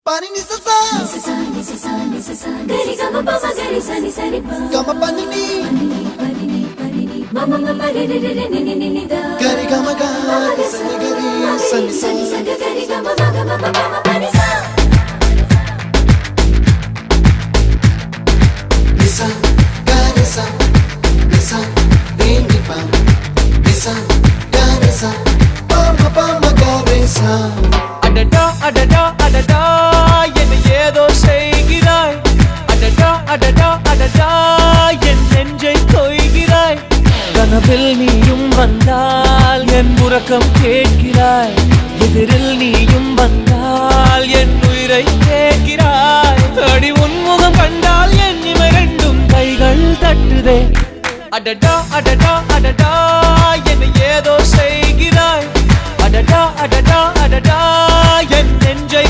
Pani ni sa gari gama pa ma gari sa ni sa ri pa gama pani ni mama mama re re re ni ni ni da gari gama ga sa ni gari sa ni sa gari gama ma pani sa nisa gari sa nisa re ni pa nisa gari sa pa ma gari sa adada adada adada என்ன ஏதோ செய்கிறாய் adada adada adada என் நெஞ்சை கொய்கிறாய் கனவில் நீயும் வந்தால் என் உறக்கம் கேட்கிறாய் எதிரில் நீயும் வந்தால் என் உயிரை கேட்கிறாய் அடி உன்முகம் கண்டால் என் இமை ரெண்டும் கைகள் தட்டுதே adada adada adada என்ன ஏதோ செய்கிறாய் adada adada adada என் நெஞ்சை